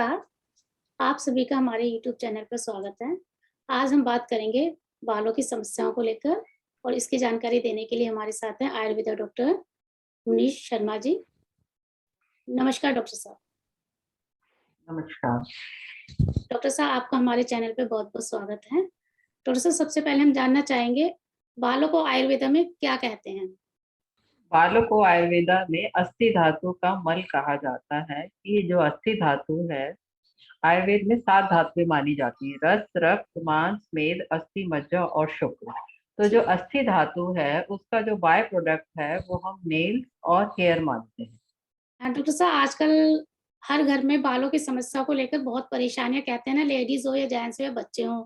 नमस्कार, आप सभी का हमारे यूट्यूब चैनल पर स्वागत है। आज हम बात करेंगे बालों की समस्याओं को लेकर और इसकी जानकारी देने के लिए हमारे साथ हैं आयुर्वेदा डॉक्टर मुनीश शर्मा जी। नमस्कार डॉक्टर साहब। नमस्कार। डॉक्टर साहब आपका हमारे चैनल पे बहुत-बहुत स्वागत है। डॉक्टर साहब सबसे पहले हम जानना चाहेंगे बालों को आयुर्वेदा में क्या कहते हैं? बालों को आयुर्वेदा में अस्थि धातु का मल कहा जाता है। ये जो अस्थि धातु है, आयुर्वेद में 7 धातुएं मानी जाती है: रस, रक्त, मांस, मेद, अस्थि, मज्जा और शुक्र। तो जो जी। अस्थि धातु है उसका जो बाय प्रोडक्ट है वो हम नेल्स और हेयर मानते हैं। डॉक्टर साहब आजकल हर घर में बालों की समस्या को लेकर बहुत परेशानियाँ कहते हैं ना लेडीज़ हो या जेंट्स हो या बच्चे हों,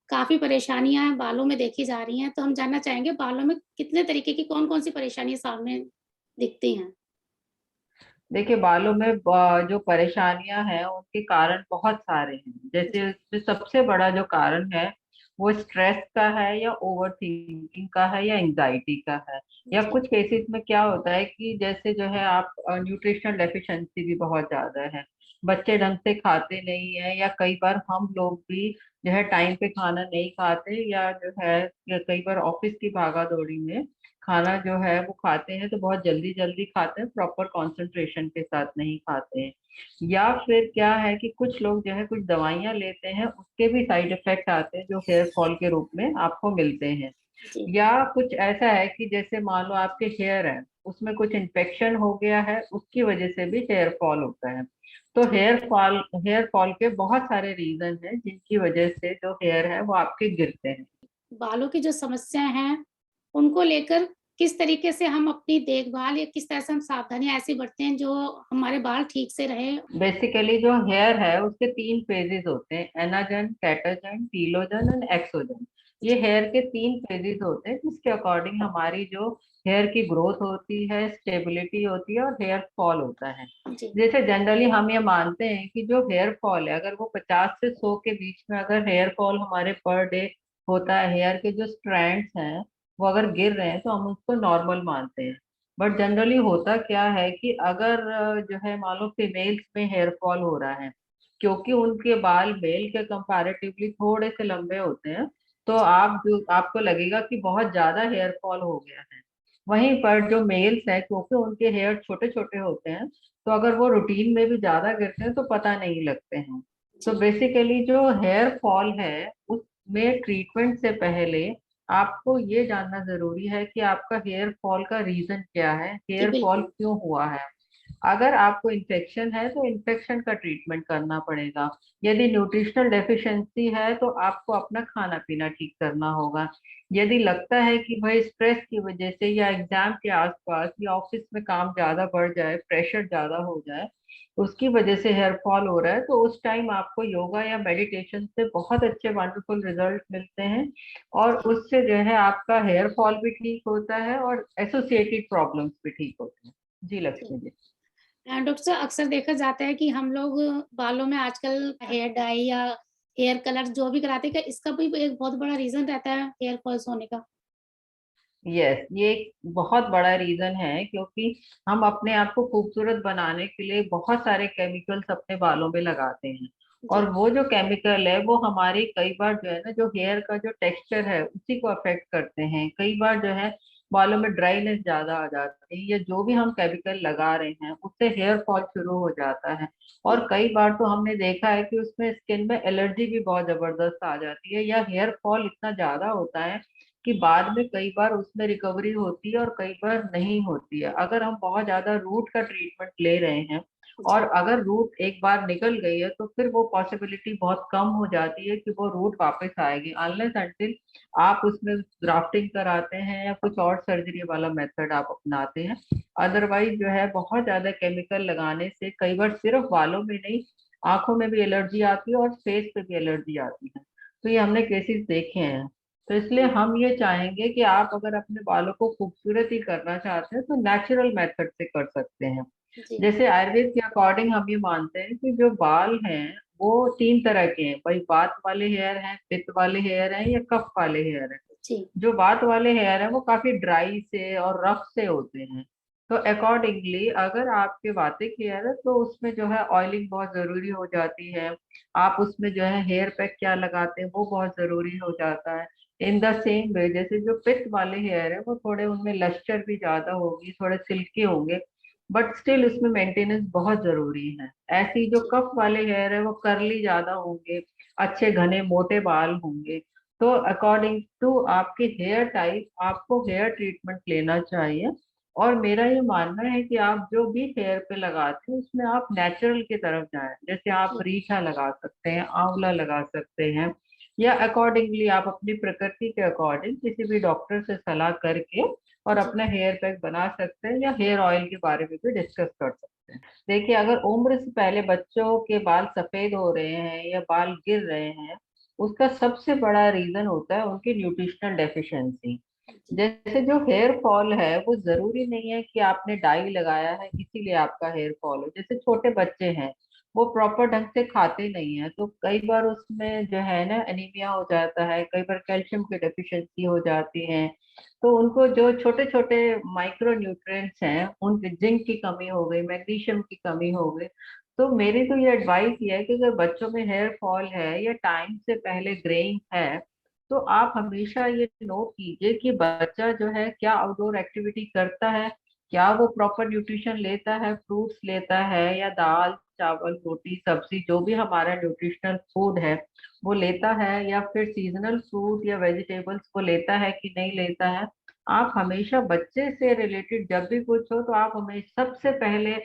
काफ़ी परेशानियाँ बालों में देखी जा रही हैं। तो हम जानना चाहेंगे बालों में कितने तरीके की कौन-कौन सी परेशानियाँ सामने दिखती हैं? देखिए, बालों में जो परेशानियां हैं उनके कारण बहुत सारे हैं। जी, जैसे जो सबसे बड़ा जो कारण है वो स्ट्रेस का है या ओवर थिंकिंग का है या एंजाइटी का है। या जी, कुछ केसेस में क्या होता है कि जैसे जो है आप न्यूट्रिशनल डेफिशिएंसी भी बहुत ज्यादा है, बच्चे ढंग से खाते नहीं है, या कई बार हम लोग भी जो है टाइम पे खाना नहीं खाते, या जो है या कई बार ऑफिस की भागा दौड़ी में खाना जो है वो खाते हैं तो बहुत जल्दी जल्दी खाते हैं, प्रॉपर कंसंट्रेशन के साथ नहीं खाते हैं। या फिर क्या है कि कुछ लोग जो है कुछ दवाइयां लेते हैं, उसके भी साइड इफेक्ट आते हैं जो हेयर फॉल के रूप में आपको मिलते हैं। जी, या कुछ ऐसा है कि जैसे मान लो आपके हेयर है, उसमें कुछ इन्फेक्शन हो गया है, उसकी वजह से भी हेयर फॉल होता है। तो जी। हेयर फॉल के बहुत सारे रीजन हैं जिनकी वजह से जो हेयर है वो आपके गिरते हैं। बालों की जो समस्याएँ हैं, उनको लेकर किस तरीके से हम अपनी देखभाल या किस तरह से हम सावधानियाँ ऐसी बरतें हैं जो हमारे बाल ठीक से रहें? बेसिकली जो हेयर है उसके 3 फेजेस होते हैं: anagen, catagen, telogen and exogen. ये जी, हेयर के 3 फेजेस होते हैं जिसके अकॉर्डिंग हमारी जो हेयर की ग्रोथ होती है, स्टेबिलिटी होती है और हेयर फॉल होता है। जी, जैसे जनरली हम ये मानते हैं कि जो हेयर फॉल है, अगर वो 50 से 100 के बीच में अगर हेयर फॉल हमारे पर डे होता है, हेयर के जो स्ट्रैंड्स हैं वो अगर गिर रहे हैं तो हम उसको नॉर्मल मानते हैं। बट जनरली होता क्या है कि अगर जो है मान लो फीमेल्स में हेयर फॉल हो रहा है, क्योंकि उनके बाल मेल के कंपैरेटिवली थोड़े से लंबे होते हैं, तो आपको लगेगा कि बहुत ज्यादा हेयर फॉल हो गया है। वहीं पर जो मेल्स है, क्योंकि उनके हेयर छोटे छोटे होते हैं, तो अगर वो रूटीन में भी ज्यादा गिरते हैं तो पता नहीं लगते हैं। तो जी, बेसिकली जो हेयर फॉल है उसमें ट्रीटमेंट से पहले आपको ये जानना जरूरी है कि आपका हेयर फॉल का रीजन क्या है, जी, हेयर फॉल बिल्कुल। क्यों हुआ है। अगर आपको इन्फेक्शन है तो इन्फेक्शन का ट्रीटमेंट करना पड़ेगा। यदि न्यूट्रिशनल डेफिशिएंसी है तो आपको अपना खाना पीना ठीक करना होगा। यदि लगता है कि भाई स्ट्रेस की वजह से या एग्जाम के आसपास या ऑफिस में काम ज्यादा बढ़ जाए, प्रेशर ज्यादा हो जाए, उसकी वजह से हेयर फॉल हो रहा है, तो उस टाइम आपको योगा या मेडिटेशन से बहुत अच्छे वंडरफुल रिजल्ट मिलते हैं। और जी। उससे जो है आपका हेयर फॉल भी ठीक होता है और एसोसिएटेड प्रॉब्लम्स भी ठीक होते हैं। जी जी। लक्ष्मी जी। डॉक्टर साहब अक्सर देखा जाता है कि हम लोग बालों में आजकल हेयर डाई या हेयर कलर जो भी कराते हैं, क्या इसका भी एक बहुत बड़ा रीज़न रहता है हेयर फॉल्स होने का? यस, ये एक बहुत बड़ा रीजन है, क्योंकि हम अपने आप को खूबसूरत बनाने के लिए बहुत सारे केमिकल्स अपने बालों में लगाते हैं। और जी, वो जो केमिकल है वो हमारी कई बार जो है ना, जो हेयर का जो टेक्सचर है उसी को अफेक्ट करते हैं। कई बार जो है बालों में ड्राइनेस ज्यादा आ जाती है, या जो भी हम केमिकल लगा रहे हैं उससे हेयर फॉल शुरू हो जाता है। जी, और कई बार तो हमने देखा है कि उसमें स्किन में एलर्जी भी बहुत जबरदस्त आ जाती है, या हेयर फॉल इतना ज्यादा होता है कि बाद में कई बार उसमें रिकवरी होती है और कई बार नहीं होती है। अगर हम बहुत ज्यादा रूट का ट्रीटमेंट ले रहे हैं और जी, अगर रूट एक बार निकल गई है तो फिर वो पॉसिबिलिटी बहुत कम हो जाती है कि वो रूट वापस आएगी, अनलेस अनटिल आप उसमें ग्राफ्टिंग कराते हैं या कुछ और सर्जरी वाला मेथड आप अपनाते हैं। अदरवाइज जो है बहुत ज्यादा केमिकल लगाने से कई बार सिर्फ बालों में नहीं, आंखों में भी एलर्जी आती है और फेस पे भी एलर्जी आती है। तो ये हमने केसेस देखे हैं। तो इसलिए जी, हम ये चाहेंगे कि आप अगर अपने बालों को खूबसूरत ही करना चाहते हैं तो नेचुरल मेथड से कर सकते हैं। जी, जैसे आयुर्वेद के अकॉर्डिंग हम ये मानते हैं कि जो बाल हैं वो 3 तरह के हैं भाई: वात वाले हेयर हैं, पित्त वाले हेयर हैं, या कफ वाले हेयर हैं। जी, जो वात वाले हेयर हैं वो काफी ड्राई से और रफ से होते हैं, तो अकॉर्डिंगली अगर आपके वातिक हेयर है तो उसमें जो है ऑयलिंग बहुत जरूरी हो जाती है। आप उसमें जो है हेयर पैक क्या लगाते हैं वो बहुत जरूरी हो जाता है। इन द सेम वे जैसे जो पित्त वाले हेयर है वो थोड़े उनमें लश्चर भी ज्यादा होगी, थोड़े सिल्की होंगे, बट स्टिल उसमें मेंटेनेंस बहुत जरूरी है। ऐसी जो जी, कफ वाले हेयर है वो करली ज्यादा होंगे, अच्छे घने मोटे बाल होंगे। तो अकॉर्डिंग टू आपके हेयर टाइप आपको हेयर ट्रीटमेंट लेना चाहिए। और मेरा ये मानना है कि आप जो भी हेयर पे लगाते हैं उसमें आप नेचुरल की तरफ जाएं। जैसे आप जी, रीठा लगा सकते हैं, आंवला लगा सकते हैं, या अकॉर्डिंगली आप अपनी प्रकृति के अकॉर्डिंग किसी भी डॉक्टर से सलाह करके और जी, अपना हेयर पैक बना सकते हैं, या हेयर ऑयल के बारे में भी डिस्कस कर सकते हैं। देखिए, अगर उम्र से पहले बच्चों के बाल सफेद हो रहे हैं या बाल गिर रहे हैं, उसका सबसे बड़ा रीजन होता है उनकी न्यूट्रिशनल डेफिशिएंसी। जी, जैसे जो हेयर फॉल है वो जरूरी नहीं है कि आपने डाई लगाया है इसीलिए आपका हेयर फॉल हो। जैसे छोटे बच्चे हैं, वो प्रॉपर ढंग से खाते नहीं है, तो कई बार उसमें जो है ना एनीमिया हो जाता है, कई बार कैल्शियम की डेफिशिएंसी हो जाती है। तो उनको जो छोटे छोटे माइक्रो न्यूट्रिएंट्स हैं, उनके जिंक की कमी हो गई, मैग्नीशियम की कमी हो गई। तो मेरी तो ये एडवाइस ये है कि अगर बच्चों में हेयर फॉल है या टाइम से पहले ग्रेइंग है, तो आप हमेशा ये नोट कीजिए कि बच्चा जो है क्या आउटडोर एक्टिविटी करता है, क्या वो प्रॉपर न्यूट्रिशन लेता है, फ्रूट्स लेता है, या दाल चावल रोटी सब्जी जो भी हमारा न्यूट्रिशनल फूड है वो लेता है, या फिर सीजनल फ्रूट या वेजिटेबल्स को लेता है कि नहीं लेता है। आप हमेशा बच्चे से रिलेटेड जब भी कुछ हो तो आप हमें सबसे पहले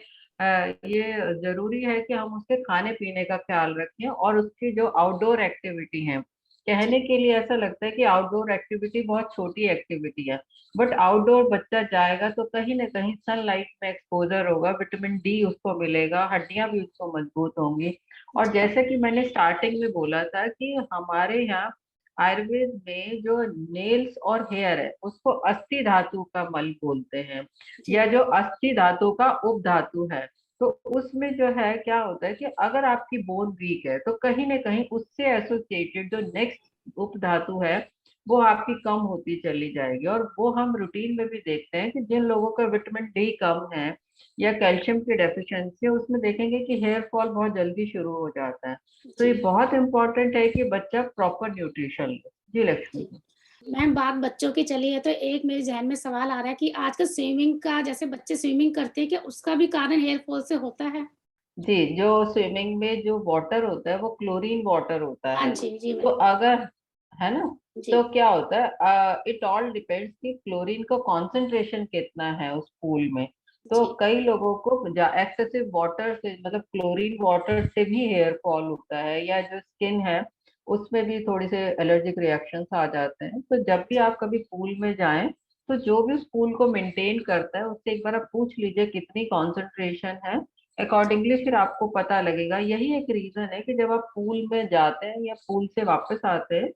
ये जरूरी है कि हम उसके खाने पीने का ख्याल रखें, और उसकी जो आउटडोर एक्टिविटी है, कहने जी, के लिए ऐसा लगता है कि आउटडोर एक्टिविटी बहुत छोटी एक्टिविटी है, बट आउटडोर बच्चा जाएगा तो कहीं ना कहीं सनलाइट में एक्सपोजर होगा, विटामिन डी उसको मिलेगा, हड्डियां भी उसको मजबूत होंगी। और जी, जैसे कि मैंने स्टार्टिंग में बोला था कि हमारे यहाँ आयुर्वेद में जो नेल्स और हेयर है उसको अस्थि धातु का मल बोलते हैं, या जी, जो अस्थि धातु का उपधातु है। तो उसमें जो है क्या होता है कि अगर आपकी बोन वीक है तो कहीं ना कहीं उससे एसोसिएटेड जो नेक्स्ट उप धातु है वो आपकी कम होती चली जाएगी। और वो हम रूटीन में भी देखते हैं कि जिन लोगों का विटामिन डी कम है या कैल्शियम की डेफिशिएंसी है, उसमें देखेंगे कि हेयर फॉल बहुत जल्दी शुरू हो जाता है। तो ये जी, बहुत इंपॉर्टेंट है कि बच्चा प्रॉपर न्यूट्रिशन ले। जी लक्ष्मी जी। जी। मैम, बात बच्चों की चली है तो एक मेरे ज़हन में सवाल आ रहा है कि आजकल स्विमिंग का, जैसे बच्चे स्विमिंग करते हैं, क्या उसका भी कारण हेयर फॉल से होता है? जी, जो स्विमिंग में जो वाटर होता है वो क्लोरीन वाटर होता हाँ है। जी, जी तो मैम। अगर, है ना, तो जी, क्या होता है, इट ऑल डिपेंड्स कि क्लोरीन का कॉन्सेंट्रेशन कितना है उस पूल में। तो जी, कई लोगों को एक्सेसिव वाटर से, मतलब क्लोरीन वाटर से भी हेयर फॉल होता है, या जो स्किन है उसमें भी थोड़ी से एलर्जिक रिएक्शंस आ जाते हैं। तो जब भी जी, आप कभी पूल में जाएं तो जो भी उस पूल को मेंटेन करता है उससे एक बार आप पूछ लीजिए कितनी कॉन्सेंट्रेशन है। जी, अकॉर्डिंगली फिर आपको पता लगेगा। यही एक रीजन है कि जब आप पूल में जाते हैं या पूल से वापस आते हैं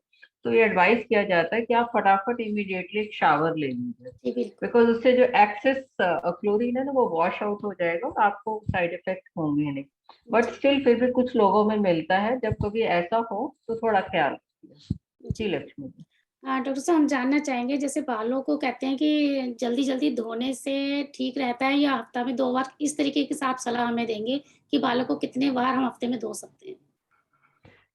तो ये एडवाइस किया जाता है कि आप फटाफट इमीडिएटली एक शावर ले लीजिए, जी, बिल्कुल। बिकॉज उससे जो एक्सेस क्लोरीन है ना वो वॉश आउट हो जाएगा और आपको साइड इफेक्ट होंगे नहीं। बट जी, स्टिल फिर भी कुछ लोगों में मिलता है। जब कभी ऐसा हो तो थोड़ा ख्याल रखिए। जी जी। लक्ष्मी जी। हाँ, डॉक्टर साहब, हम जानना चाहेंगे, जैसे बालों को कहते हैं कि जल्दी-जल्दी धोने से ठीक रहता है या हफ्ता में 2 बार, इस तरीके की आप सलाह हमें देंगे कि बालों को कितने बार हम हफ्ते में धो सकते हैं?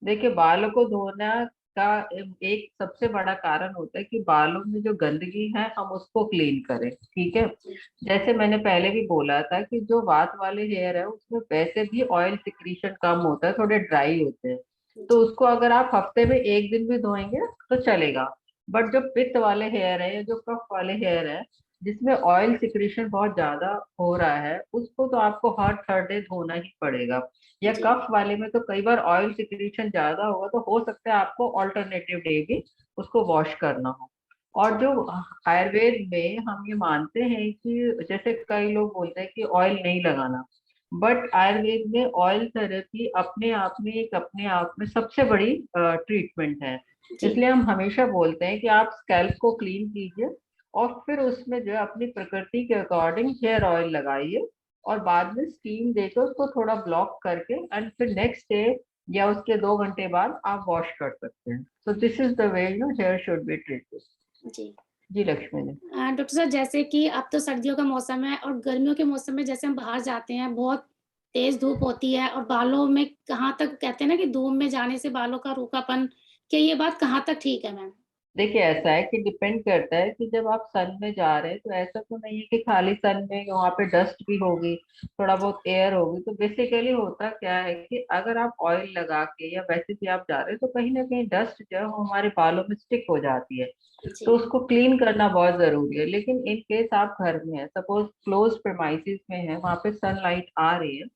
देखिए, बालों को धोना का एक सबसे बड़ा कारण होता है कि बालों में जो गंदगी है हम उसको क्लीन करें, ठीक है। जी, जैसे मैंने पहले भी बोला था कि जो वात वाले हेयर है उसमें वैसे भी ऑयल सिक्रीशन कम होता है, थोड़े ड्राई होते हैं। तो जी, उसको अगर आप हफ्ते में एक दिन भी धोएंगे तो चलेगा। बट जो पित्त वाले हेयर है या जो कफ वाले हेयर है जिसमें ऑयल सिक्रीशन बहुत ज्यादा हो रहा है, उसको तो आपको हर थर्ड डे धोना ही पड़ेगा। या जी, कफ वाले में तो कई बार ऑयल सिक्रीशन ज्यादा होगा तो हो सकता है आपको ऑल्टरनेटिव डे भी उसको वॉश करना हो। और जी, जो आयुर्वेद में हम ये मानते हैं कि जैसे कई लोग बोलते हैं कि ऑयल नहीं लगाना, बट आयुर्वेद में ऑयल थेरेपी अपने आप में सबसे बड़ी ट्रीटमेंट है। जी, इसलिए हम हमेशा बोलते हैं कि आप स्कैल्प को क्लीन कीजिए और फिर उसमें जो है अपनी प्रकृति के अकॉर्डिंग हेयर ऑयल लगाइए, और बाद में स्टीम देकर उसको थोड़ा ब्लॉक करके एंड फिर नेक्स्ट डे या उसके 2 घंटे बाद आप वॉश कर सकते हैं। So this is the way hair should be treated. जी। जी लक्ष्मी जी। डॉक्टर साहब, जैसे कि अब तो सर्दियों का मौसम है और गर्मियों के मौसम में जैसे हम बाहर जाते हैं, बहुत तेज़ धूप होती है और बालों में कहाँ तक कहते हैं ना कि धूप में जाने से बालों का रूखापन, क्या ये बात कहाँ तक ठीक है मैम? देखिए ऐसा है कि डिपेंड करता है कि जब आप सन में जा रहे हैं तो ऐसा तो नहीं है कि खाली सन में वहां पे डस्ट भी होगी, थोड़ा बहुत एयर होगी। तो बेसिकली होता क्या है कि अगर आप ऑयल लगा के या वैसे भी आप जा रहे हैं तो कहीं ना कहीं डस्ट जो है वो हमारे बालों में स्टिक हो जाती है। तो जी, उसको क्लीन करना बहुत जरूरी है। लेकिन इन केस आप घर में है, सपोज क्लोज प्रेमाइसिस में है, वहां पे सनलाइट आ रही है,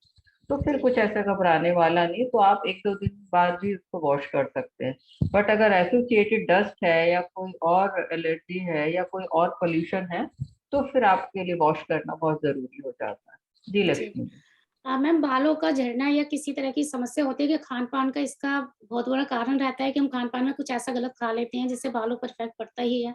तो फिर जी, कुछ ऐसा घबराने वाला नहीं। तो आप एक दो दिन बाद भी उसको वॉश कर सकते हैं। बट अगर एसोसिएटेड डस्ट है या कोई और एलर्जी है या कोई और पोल्यूशन है, तो फिर आपके लिए वॉश करना बहुत जरूरी हो जाता है। जी जी। लक्ष्मी जी। मैम, बालों का झड़ना या किसी तरह की समस्या होती है कि खान-पान का इसका बहुत बड़ा कारण रहता है कि हम खान-पान में कुछ ऐसा गलत खा लेते हैं जिससे बालों पर इफ़ेक्ट पड़ता ही है?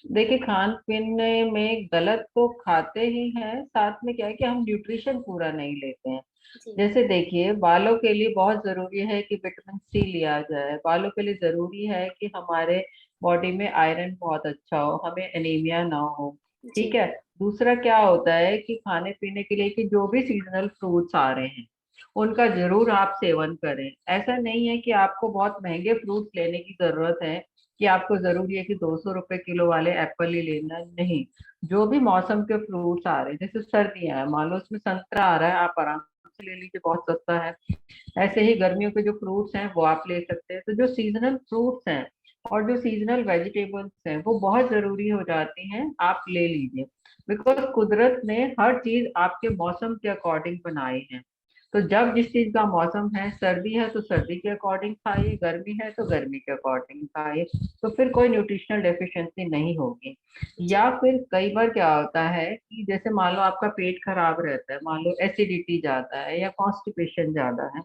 देखिए खान पीने में गलत तो खाते ही हैं, साथ में क्या है कि हम न्यूट्रिशन पूरा नहीं लेते हैं। जी, जैसे देखिए बालों के लिए बहुत जरूरी है कि विटामिन सी लिया जाए, बालों के लिए जरूरी है कि हमारे बॉडी में आयरन बहुत अच्छा हो, हमें एनीमिया ना हो। ठीक जी, है। दूसरा क्या होता है कि खाने पीने के लिए कि जो भी सीजनल फ्रूट्स आ रहे हैं उनका जरूर आप सेवन करें। ऐसा नहीं है कि आपको बहुत महंगे फ्रूट्स लेने की जरूरत है, कि आपको जरूरी है कि 200 रुपए किलो वाले एप्पल ही लेना है। नहीं, जो भी मौसम के फ्रूट्स आ रहे हैं, जैसे सर्दियां है, मान लो उसमें संतरा आ रहा है, आप आराम से ले लीजिए, बहुत सस्ता है। ऐसे ही गर्मियों के जो फ्रूट्स हैं वो आप ले सकते हैं। तो जो सीजनल फ्रूट्स हैं और जो सीजनल वेजिटेबल्स हैं वो बहुत जरूरी हो जाती हैं, आप ले लीजिए। बिकॉज जी, कुदरत ने हर चीज आपके मौसम के अकॉर्डिंग बनाई है। तो जब जिस चीज का मौसम है, सर्दी है तो सर्दी के अकॉर्डिंग खाइए, गर्मी है तो गर्मी के अकॉर्डिंग खाइए। तो फिर कोई न्यूट्रिशनल डेफिशिएंसी नहीं होगी। जी, या फिर कई बार क्या होता है कि जैसे मान लो आपका पेट खराब रहता है, मान लो एसिडिटी ज्यादा है या कॉन्स्टिपेशन ज्यादा है,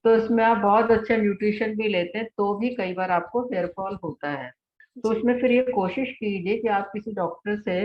तो इसमें आप बहुत अच्छा न्यूट्रिशन भी लेते हैं तो भी कई बार आपको हेयर फॉल होता है। तो जी, उसमें फिर ये कोशिश कीजिए कि आप किसी डॉक्टर से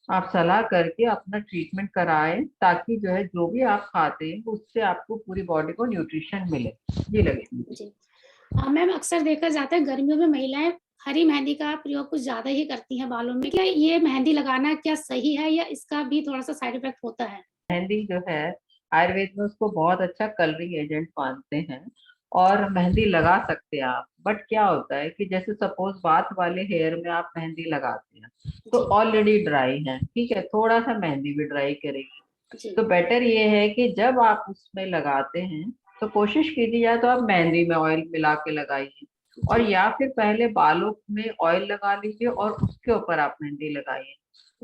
आप सलाह करके अपना ट्रीटमेंट कराएं, ताकि जो है जो भी आप खाते हैं उससे आपको पूरी बॉडी को न्यूट्रिशन मिले। जी लक्ष्मी जी। जी। मैम, अक्सर देखा जाता है गर्मियों में महिलाएँ हरी मेहंदी का प्रयोग कुछ ज़्यादा ही करती हैं बालों में। क्या ये मेहंदी लगाना क्या सही है या इसका भी थोड़ा-सा साइड इफ़ेक्ट होता है? मेहंदी जो है आयुर्वेद में उसको बहुत अच्छा कलरिंग एजेंट मानते हैं, और मेहंदी लगा सकते हैं आप। बट क्या होता है कि जैसे सपोज बात वाले हेयर में आप मेहंदी लगाते हैं तो जी, ऑलरेडी ड्राई है, ठीक है, थोड़ा सा मेहंदी भी ड्राई करेगी। जी, तो बेटर ये है कि जब आप उसमें लगाते हैं तो कोशिश कीजिए या तो आप मेहंदी में ऑयल मिला के लगाइए, और जी, या फिर पहले बालों में ऑयल लगा लीजिए और उसके ऊपर आप मेहंदी लगाइए।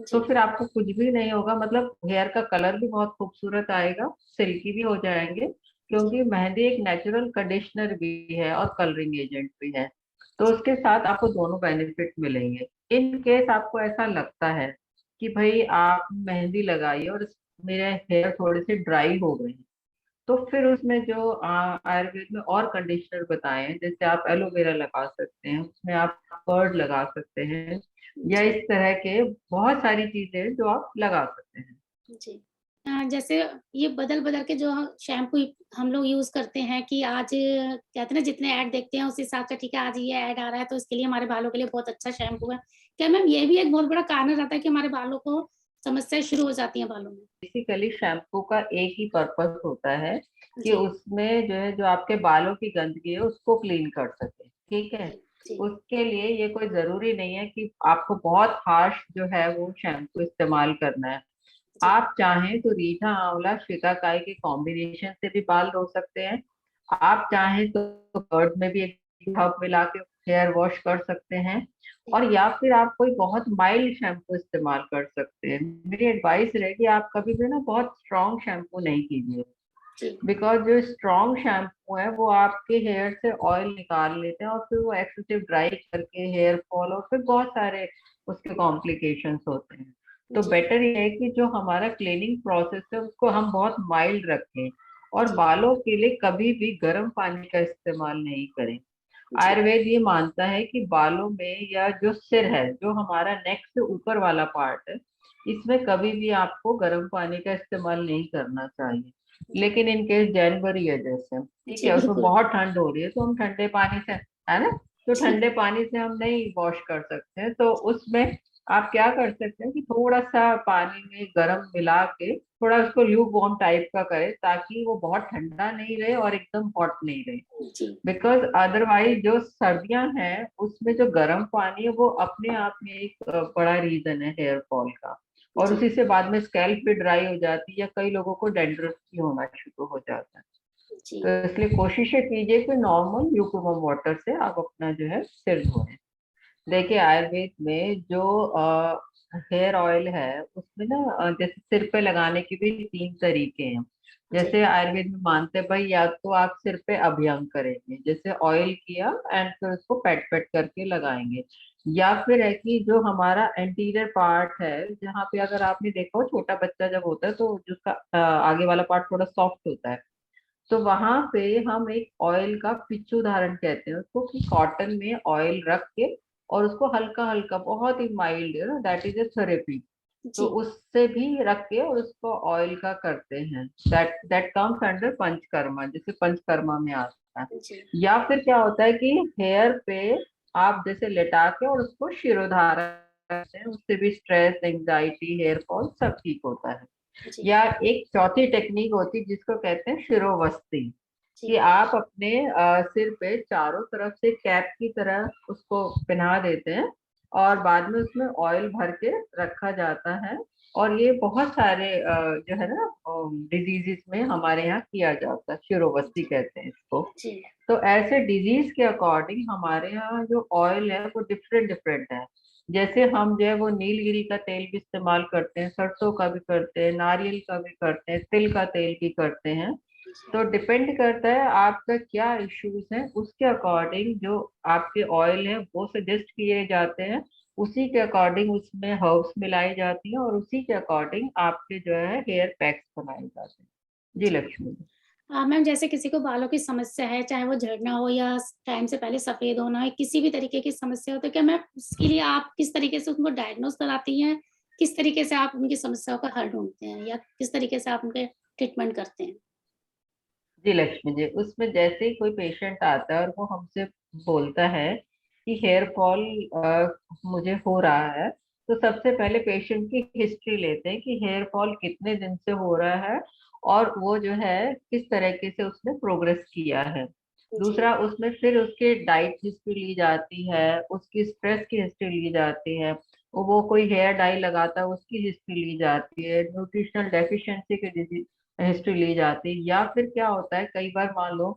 तो जी, फिर आपको कुछ भी नहीं होगा, मतलब हेयर का कलर भी बहुत खूबसूरत आएगा, सिल्की भी हो जाएंगे, जी, क्योंकि मेहंदी एक नेचुरल कंडीशनर भी है और कलरिंग एजेंट भी है। तो जी, उसके साथ आपको दोनों बेनिफिट मिलेंगे। इन केस आपको ऐसा लगता है कि भाई आप मेहंदी लगाइए और मेरे हेयर थोड़े से ड्राई हो गए हैं, तो फिर उसमें जो आयुर्वेद में और कंडीशनर बताए हैं, जैसे आप एलोवेरा लगा सकते हैं, उसमें आप कर्ड लगा सकते हैं, या जी, इस तरह के बहुत सारी चीजें हैं जो आप लगा सकते हैं। जी। जैसे ये बदल-बदल के जो शैम्पू हम लोग यूज़ करते हैं कि आज कहते हैं ना जितने ऐड देखते हैं उस हिसाब से ठीक है आज ये ऐड आ रहा है तो इसके लिए हमारे बालों के लिए बहुत अच्छा शैम्पू है। क्या मैम ये भी एक बहुत बड़ा कारण रहता है कि हमारे बालों को समस्याएँ शुरू हो जाती हैं बालों में? बेसिकली शैम्पू का एक ही पर्पस होता है कि जी, उसमें जो है जो आपके बालों की गंदगी है उसको क्लीन कर सके। ठीक है। जी, जी, उसके लिए ये कोई जरूरी नहीं है कि आपको बहुत हार्श जो है वो शैम्पू इस्तेमाल करना है। जी, आप चाहें तो रीठा आंवला शिकाकाई के कॉम्बिनेशन से भी बाल धो सकते हैं। आप चाहें तो कर्ड में भी एक हर्ब मिला के हेयर वॉश कर सकते हैं। जी, और या फिर आप कोई बहुत माइल्ड शैम्पू इस्तेमाल कर सकते हैं। मेरी एडवाइस रहेगी आप कभी भी ना बहुत स्ट्रॉन्ग शैम्पू नहीं कीजिए। जी, बिकॉज जो स्ट्रॉन्ग शैम्पू है वो आपके हेयर से ऑयल निकाल लेते हैं और फिर वो एक्सेसिव ड्राई करके हेयर फॉल और फिर बहुत सारे उसके कॉम्प्लिकेशंस होते हैं। तो जी, बेटर ये है कि जो हमारा क्लीनिंग प्रोसेस है उसको हम बहुत माइल्ड रखें, और जी, बालों के लिए कभी भी गर्म पानी का इस्तेमाल नहीं करें। जी, आयुर्वेद ये मानता है कि बालों में या जो सिर है, जो हमारा नेक से ऊपर वाला पार्ट है, इसमें कभी भी आपको गर्म पानी का इस्तेमाल नहीं करना चाहिए। जी, लेकिन इन केस जनवरी है जैसे, ठीक जी, है, उसमें बिल्कुल। बहुत ठंड हो रही है तो हम ठंडे पानी से, है ना, तो जी, ठंडे पानी से हम नहीं वॉश कर सकते हैं। तो उसमें आप क्या कर सकते हैं कि थोड़ा सा पानी में गरम मिला के थोड़ा उसको ल्यूक वार्म टाइप का करें, ताकि वो बहुत ठंडा नहीं रहे और एकदम हॉट नहीं रहे। जी, बिकॉज अदरवाइज जो सर्दियां हैं उसमें जो गर्म पानी है वो अपने आप में एक बड़ा रीजन है हेयर फॉल का। और जी, उसी से बाद में स्कैल्प भी ड्राई हो जाती है, या कई लोगों को डैंड्रफ भी होना शुरू हो जाता है। जी, तो इसलिए कोशिश ये कीजिए कि नॉर्मल ल्यूकवार्म वाटर से आप अपना जो है सिर धोएं। देखिए आयुर्वेद में जो हेयर ऑयल है उसमें ना जैसे सिर पे लगाने के भी 3 तरीके हैं। जी, जैसे आयुर्वेद में मानते हैं भाई, या तो आप सिर पे अभ्यंग करेंगे, जैसे ऑयल किया एंड फिर उसको पैट पैट करके लगाएंगे। या फिर है कि जो हमारा एंटीरियर पार्ट है, जहाँ पे अगर आपने देखा हो छोटा बच्चा जब होता है तो जिसका आगे वाला पार्ट थोड़ा सॉफ्ट होता है, तो वहां पे हम एक ऑयल का पिच्चू धारण कहते हैं उसको, कि कॉटन में ऑयल रख के और उसको हल्का हल्का बहुत ही माइल्ड है ना, दैट इज ए थेरेपी। तो जी, उससे भी रख के और उसको ऑयल का करते हैं, that that comes under panchakarma, जैसे पंचकर्मा में आता है। जी, या फिर क्या होता है कि हेयर पे आप जैसे लेटा के और उसको शिरोधारा करते हैं, उससे भी स्ट्रेस, एंजाइटी, हेयर फॉल सब ठीक होता है। जी, या एक चौथी टेक्निक होती है जिसको कहते हैं शिरोवस्ती, कि जी, आप अपने सिर पे चारों तरफ से कैप की तरह उसको पहना देते हैं और बाद में उसमें ऑयल भर के रखा जाता है। और ये बहुत सारे जो है ना डिजीजेस में हमारे यहाँ किया जाता है, शिरोवस्ती कहते हैं इसको। जी, तो ऐसे डिजीज के अकॉर्डिंग हमारे यहाँ जो ऑयल है वो डिफरेंट डिफरेंट है। जैसे हम जो है वो नीलगिरी का तेल भी इस्तेमाल करते हैं, सरसों का भी करते हैं, नारियल का भी करते हैं, तिल का तेल भी करते हैं। तो डिपेंड करता है आपका क्या इश्यूज है, उसके अकॉर्डिंग जो आपके ऑयल है वो सजेस्ट किए जाते हैं। उसी के अकॉर्डिंग उसमें हर्ब्स मिलाई जाती हैं और उसी के अकॉर्डिंग आपके जो है हेयर पैक्स बनाए जाते हैं। जी जी। लक्ष्मी जी। मैम जैसे किसी को बालों की समस्या है, चाहे वो झड़ना हो या टाइम से पहले सफ़ेद होना है, किसी भी तरीके की समस्या हो, तो क्या मैम उसके लिए आप किस तरीके से उनको डायग्नोज़ कराती हैं? किस तरीके से आप उनकी समस्याओं का हल ढूँढते हैं या किस तरीके से आप उनके ट्रीटमेंट करते हैं? जी लक्ष्मी जी, उसमें जैसे ही कोई पेशेंट आता है और वो हमसे बोलता है कि हेयर फॉल मुझे हो रहा है, तो सबसे पहले पेशेंट की हिस्ट्री लेते हैं कि हेयर फॉल कितने दिन से हो रहा है और वो जो है किस तरीके से उसने प्रोग्रेस किया है। जी, दूसरा, उसमें फिर उसके डाइट हिस्ट्री ली जाती है, उसकी स्ट्रेस की हिस्ट्री ली जाती है, वो कोई हेयर डाई लगाता है उसकी हिस्ट्री ली जाती है, न्यूट्रिशनल डेफिशिएंसी की हिस्ट्री ली जाती है। या फिर क्या होता है, कई बार मान लो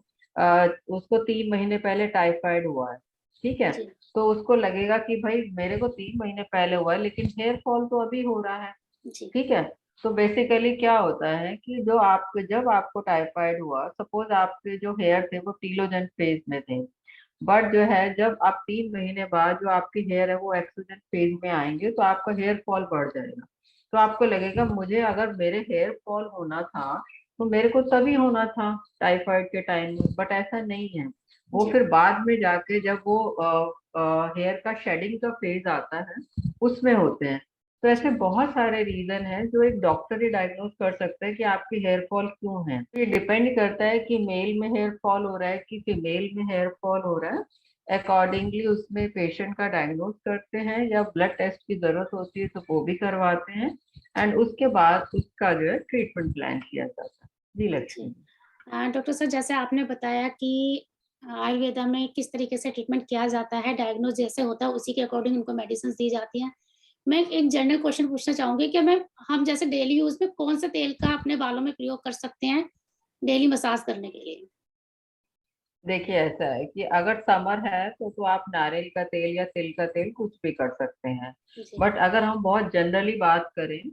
उसको 3 महीने पहले टाइफाइड हुआ है, ठीक है, जी, तो उसको लगेगा कि भाई मेरे को 3 महीने पहले हुआ है लेकिन हेयर फॉल तो अभी हो रहा है, जी, ठीक है। तो बेसिकली क्या होता है कि जो आपके जब आपको टाइफाइड हुआ, सपोज आपके जो हेयर थे वो टीलोजन फेज में थे, बट जो है जब आप 3 महीने बाद जो आपके हेयर है वो एक्सोजन फेज में आएंगे तो आपका हेयर फॉल बढ़ जाएगा। तो आपको लगेगा मुझे अगर मेरे हेयर फॉल होना था तो मेरे को तभी होना था टाइफाइड के टाइम में, बट ऐसा नहीं है। वो जी, फिर बाद में जाके जब वो हेयर का शेडिंग का फेज आता है उसमें होते हैं। तो ऐसे जी, बहुत सारे रीजन हैं जो एक डॉक्टर ही डायग्नोज कर सकता है कि आपकी हेयर फॉल क्यों है। तो ये डिपेंड करता है कि मेल में हेयर फॉल हो रहा है कि फीमेल में हेयर फॉल हो रहा है। अकॉर्डिंगली उसमें पेशेंट का डायग्नोज करते हैं, या ब्लड टेस्ट की जरूरत होती है तो वो भी करवाते हैं। एंड उसके बाद उसका जो है ट्रीटमेंट प्लान किया जाता है। जी जी। लक्ष्मी। डॉक्टर साहब जैसे आपने बताया कि आयुर्वेदा में किस तरीके से ट्रीटमेंट किया जाता है, डायग्नोज़ जैसे होता है उसी के अकॉर्डिंग उनको मेडिसिन्स दी जाती हैं। मैं एक जनरल क्वेश्चन पूछना चाहूँगी कि मैं हम जैसे डेली यूज़ में कौन-से तेल का अपने बालों में प्रयोग कर सकते हैं, डेली मसाज करने के लिए? देखिए ऐसा है कि अगर समर है तो आप नारियल का तेल या तिल का तेल कुछ भी कर सकते हैं। जी, बट अगर हम बहुत जनरली बात करें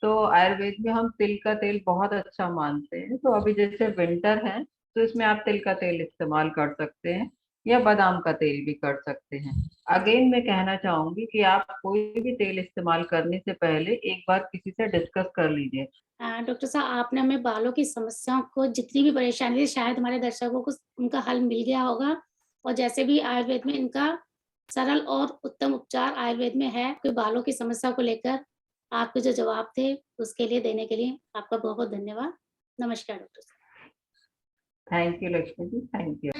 तो आयुर्वेद में हम तिल का तेल बहुत अच्छा मानते हैं। तो अभी जैसे विंटर है तो इसमें जी, आप तिल का तेल इस्तेमाल कर सकते हैं, या बादाम का तेल भी कर सकते हैं। जी। अगेन मैं कहना चाहूंगी कि आप कोई भी तेल इस्तेमाल करने से पहले एक बार किसी से डिस्कस कर लीजिए। डॉक्टर साहब आपने हमें बालों की समस्याओं को जितनी भी परेशानी थी शायद हमारे दर्शकों को उनका हल मिल गया होगा और जैसे भी आयुर्वेद में इनका सरल और उत्तम उपचार आयुर्वेद में है, कोई बालों की समस्या को लेकर आपके जो जवाब थे उसके लिए देने के लिए आपका बहुत-बहुत धन्यवाद। नमस्कार डॉक्टर साहब। Thank you Lakshmi ji, thank you.